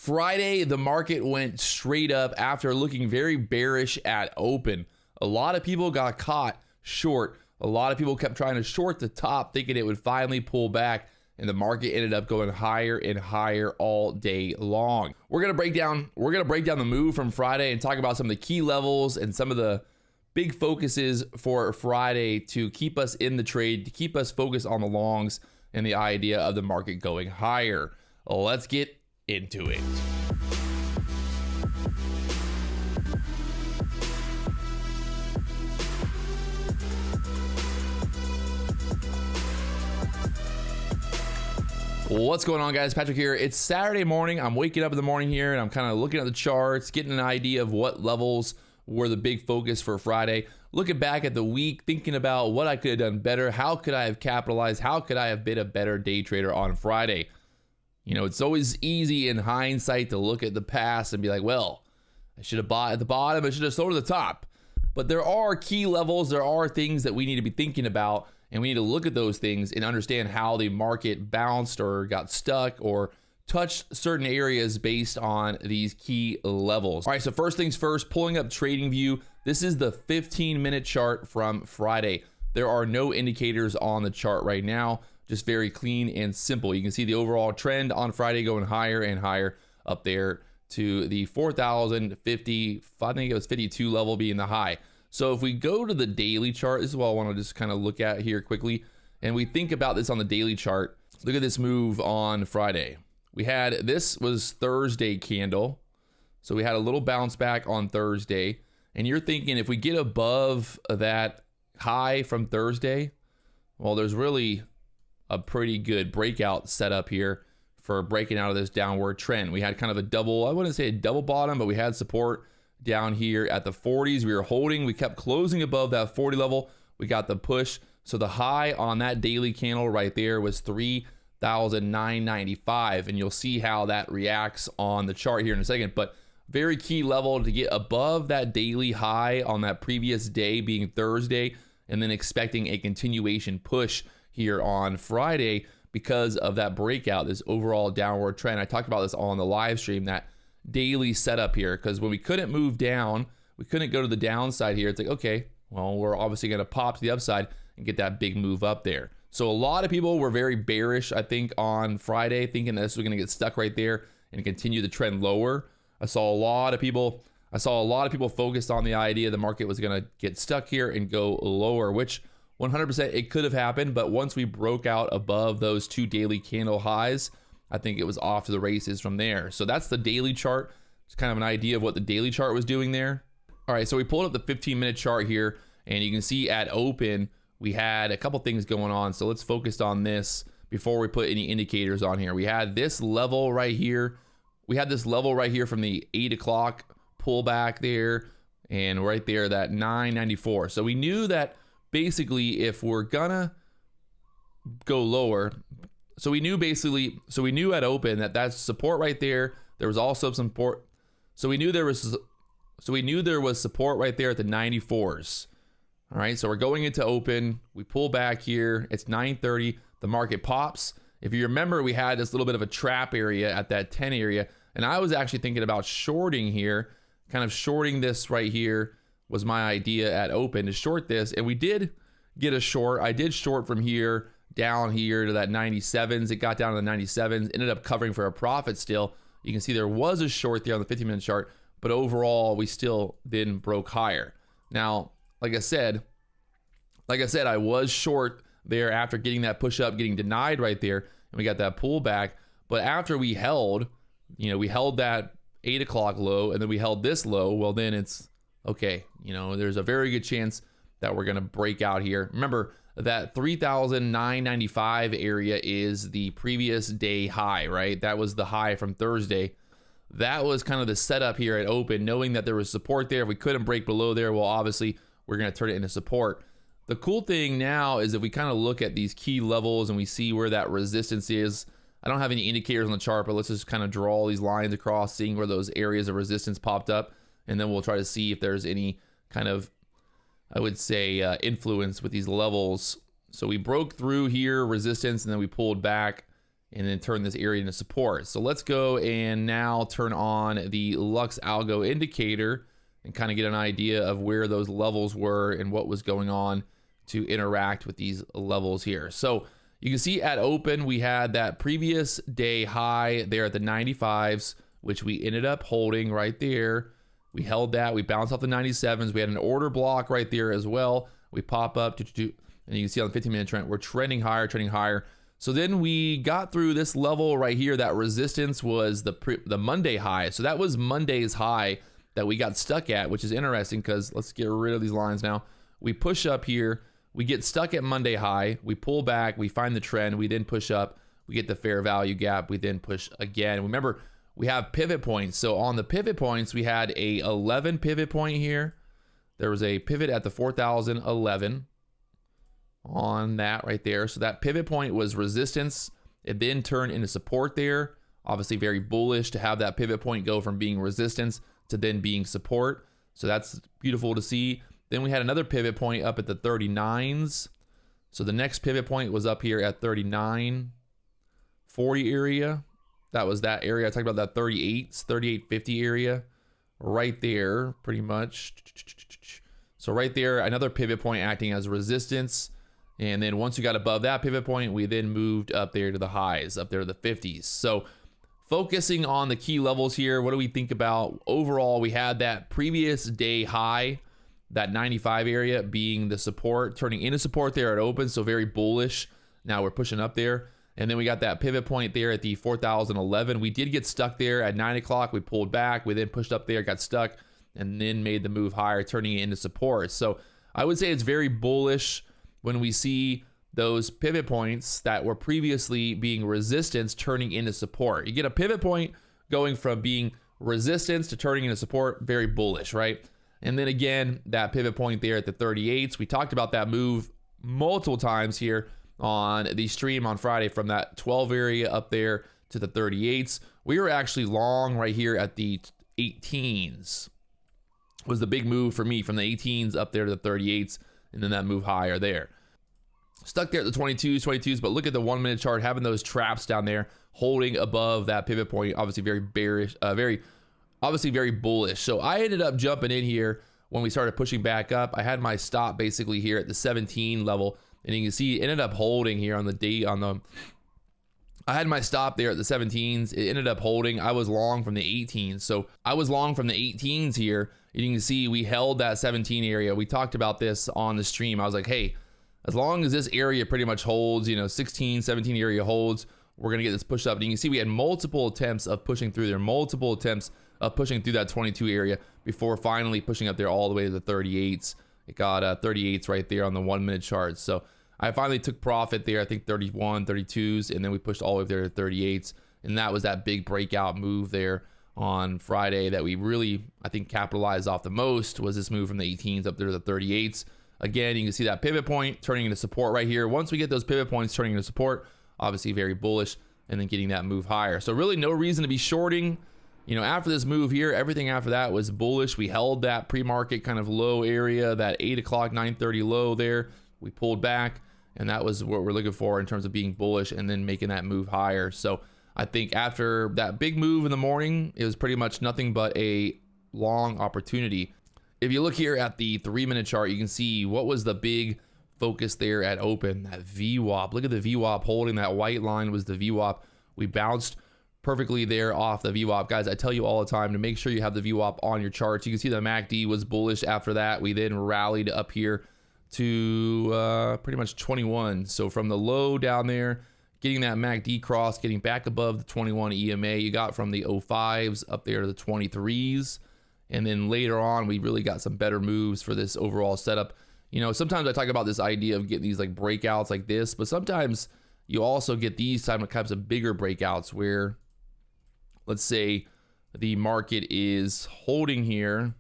Friday, the market went straight up after looking very bearish at open. A lot of people got caught short. A lot of people kept trying to short the top, thinking it would finally pull back, and the market ended up going higher and higher all day long. We're gonna break down the move from Friday and talk about some of the key levels and some of the big focuses for Friday to keep us in the trade, to keep us focused on the longs and the idea of the market going higher. Let's get into it. What's going on, guys? Patrick here. It's Saturday morning. I'm waking up in the morning here and I'm kind of looking at the charts, getting an idea of what levels were the big focus for Friday, looking back at the week, thinking about what I could have done better. How could I have capitalized? How could I have been a better day trader on Friday? You know, it's always easy in hindsight to look at the past and be like, well, I should have bought at the bottom. I should have sold at the top. But there are key levels. There are things that we need to be thinking about, and we need to look at those things and understand how the market bounced or got stuck or touched certain areas based on these key levels. All right, so first things first, pulling up TradingView. This is the 15-minute chart from Friday. There are no indicators on the chart right now. Just very clean and simple. You can see the overall trend on Friday going higher and higher up there to the 4,050, I think it was 52 level being the high. So if we go to the daily chart, this is what I want to just kind of look at here quickly, and we think about this on the daily chart. Look at this move on Friday. We had, this was Thursday candle. So we had a little bounce back on Thursday, and you're thinking if we get above that high from Thursday, well, there's really a pretty good breakout setup here for breaking out of this downward trend. We had kind of a double, I wouldn't say a double bottom, but we had support down here at the 40s. We were holding, we kept closing above that 40 level. We got the push. So the high on that daily candle right there was 3,995, and you'll see how that reacts on the chart here in a second. But very key level to get above that daily high on that previous day being Thursday, and then expecting a continuation push here on Friday because of that breakout, this overall downward trend. I talked about this on the live stream, that daily setup here, because when we couldn't move down, we couldn't go to the downside here. It's like, okay, well, we're obviously going to pop to the upside and get that big move up there. So a lot of people were very bearish, I think, on Friday, thinking that this was going to get stuck right there and continue the trend lower. I saw a lot of people focused on the idea the market was going to get stuck here and go lower, which 100% it could have happened. But once we broke out above those two daily candle highs, I think it was off to the races from there. So that's the daily chart. It's kind of an idea of what the daily chart was doing there. All right, so we pulled up the 15-minute chart here, and you can see at open, we had a couple things going on. So let's focus on this before we put any indicators on here. We had this level right here. We had this level right here from the 8 o'clock pullback there, and right there, that 994. So we knew that basically if we're gonna go lower, so we knew at open that that's support right there. There was also some support. So we knew there was support right there at the 94s. All right, so we're going into open. We pull back here. It's 9:30. The market pops. If you remember, we had this little bit of a trap area at that 10 area, and I was actually thinking about shorting here, kind of shorting this right here was my idea at open, to short this, and we did get a short. I did short from here down here to that 97s. It got down to the 97s, ended up covering for a profit still. You can see there was a short there on the 15-minute chart, but overall we still then broke higher. Now, like I said, I was short there after getting that push up, getting denied right there, and we got that pullback. But after we held, we held that 8 o'clock low, and then we held this low. Well, then it's okay. There's a very good chance that we're going to break out here. Remember, that 3,995 area is the previous day high, right? That was the high from Thursday. That was kind of the setup here at open, knowing that there was support there. If we couldn't break below there, well, obviously, we're going to turn it into support. The cool thing now is if we kind of look at these key levels and we see where that resistance is. I don't have any indicators on the chart, but let's just kind of draw these lines across, seeing where those areas of resistance popped up. And then we'll try to see if there's any kind of, I would say, influence with these levels. So we broke through here, resistance, and then we pulled back. and then turn this area into support. So let's go and now turn on the Lux Algo indicator and kind of get an idea of where those levels were and what was going on to interact with these levels here. So you can see at open, we had that previous day high there at the 95s, which we ended up holding right there. We held that, we bounced off the 97s. We had an order block right there as well. We pop up, and you can see on the 15-minute trend, we're trending higher, trending higher. So then we got through this level right here. That resistance was the Monday high. So that was Monday's high that we got stuck at, which is interesting because let's get rid of these lines now. We push up here. We get stuck at Monday high. We pull back. We find the trend. We then push up. We get the fair value gap. We then push again. Remember, we have pivot points. So on the pivot points, we had a 11 pivot point here. There was a pivot at the 4,011 on that right there. So that pivot point was resistance. It then turned into support there. Obviously very bullish to have that pivot point go from being resistance to then being support. So that's beautiful to see. Then we had another pivot point up at the 39s. So the next pivot point was up here at 39.40 area. That was that area. I talked about that 38s, 38.50 area right there, pretty much. So right there, another pivot point acting as resistance. And then once we got above that pivot point, we then moved up there to the highs, up there to the 50s. So focusing on the key levels here, what do we think about? Overall, we had that previous day high, that 95 area being the support, turning into support there at open, so very bullish. Now we're pushing up there. And then we got that pivot point there at the 4,011. We did get stuck there at 9 o'clock. We pulled back. We then pushed up there, got stuck, and then made the move higher, turning it into support. So I would say it's very bullish when we see those pivot points that were previously being resistance turning into support. You get a pivot point going from being resistance to turning into support, very bullish, right? And then again, that pivot point there at the 38s. We talked about that move multiple times here on the stream on Friday from that 12 area up there to the 38s. We were actually long right here at the 18s. Was the big move for me from the 18s up there to the 38s, and then that move higher there. Stuck there at the 22s, but look at the 1 minute chart, having those traps down there, holding above that pivot point, obviously very bearish, obviously very bullish. So I ended up jumping in here when we started pushing back up. I had my stop basically here at the 17 level, and you can see it ended up holding here on the day I had my stop there at the 17s. It ended up holding. I was long from the 18s. So I was long from the 18s here. You can see we held that 17 area. We talked about this on the stream. I was like, hey, as long as this area pretty much holds, 16, 17 area holds, we're going to get this push up. And you can see we had multiple attempts of pushing through there, multiple attempts of pushing through that 22 area before finally pushing up there all the way to the 38s. It got 38s right there on the 1 minute chart. So I finally took profit there, I think 31, 32s, and then we pushed all the way up there to 38s. And that was that big breakout move there on Friday that we really, I think, capitalized off the most, was this move from the 18s up there to the 38s. Again, you can see that pivot point turning into support right here. Once we get those pivot points turning into support, obviously very bullish, and then getting that move higher. So really no reason to be shorting. After this move here, everything after that was bullish. We held that pre-market kind of low area, that 8 o'clock, 9:30 low there. We pulled back, and that was what we're looking for in terms of being bullish and then making that move higher. So I think after that big move in the morning, it was pretty much nothing but a long opportunity. If you look here at the 3 minute chart, you can see what was the big focus there at open, that VWAP. Look at the VWAP holding. That white line was the VWAP. We bounced perfectly there off the VWAP. Guys, I tell you all the time to make sure you have the VWAP on your charts. You can see the MACD was bullish after that. We then rallied up here to pretty much 21. So from the low down there, getting that MACD cross, getting back above the 21 EMA, you got from the 05s up there to the 23s. And then later on, we really got some better moves for this overall setup. Sometimes I talk about this idea of getting these like breakouts like this, but sometimes you also get these types of bigger breakouts where, let's say, the market is holding here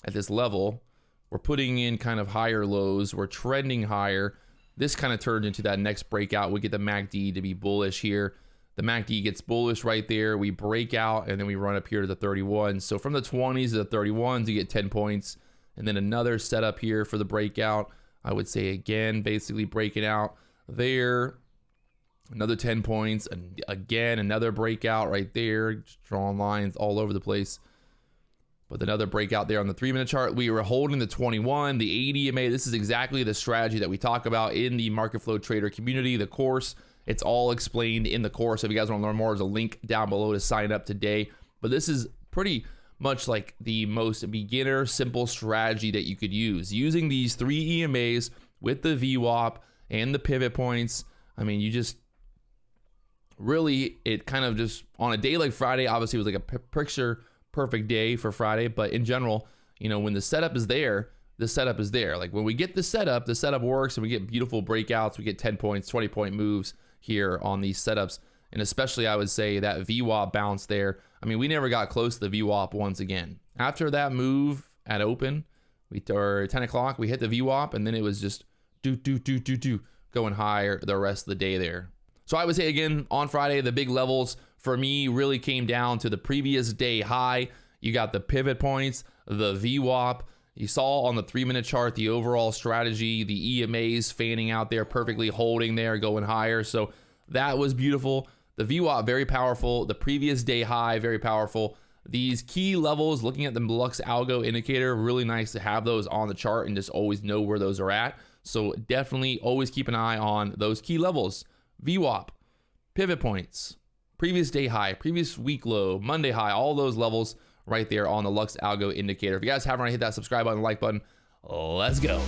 at this level. We're putting in kind of higher lows. We're trending higher. This kind of turned into that next breakout. We get the MACD to be bullish here. The MACD gets bullish right there. We break out, and then we run up here to the 31. So from the 20s to the 31s, you get 10 points. And then another setup here for the breakout. I would say, again, basically breaking out there. Another 10 points, and again, another breakout right there, just drawing lines all over the place. But another breakout there on the 3-minute chart. We were holding the 21, the 80 EMA. This is exactly the strategy that we talk about in the Market Flow Trader community, the course. It's all explained in the course. So if you guys want to learn more, there's a link down below to sign up today. But this is pretty much like the most beginner, simple strategy that you could use. Using these 3 EMAs with the VWAP and the pivot points. I mean, you just really, it kind of just, on a day like Friday, obviously it was like a picture perfect day for Friday, but in general, you know, when the setup is there, the setup is there. Like when we get the setup works and we get beautiful breakouts, we get 10 points, 20-point moves here on these setups. And especially I would say that VWAP bounce there. I mean, we never got close to the VWAP once again. After that move at open, or 10 o'clock, we hit the VWAP, and then it was just going higher the rest of the day there. So I would say again, on Friday, the big levels for me really came down to the previous day high. You got the pivot points, the VWAP. You saw on the 3-minute chart the overall strategy, the EMAs fanning out there, perfectly holding there, going higher. So that was beautiful. The VWAP, very powerful. The previous day high, very powerful. These key levels, looking at the Lux Algo indicator, really nice to have those on the chart and just always know where those are at. So definitely always keep an eye on those key levels. VWAP, pivot points, previous day high, previous week low, Monday high, all those levels right there on the Lux Algo indicator. If you guys haven't already, hit that subscribe button, like button. Let's go.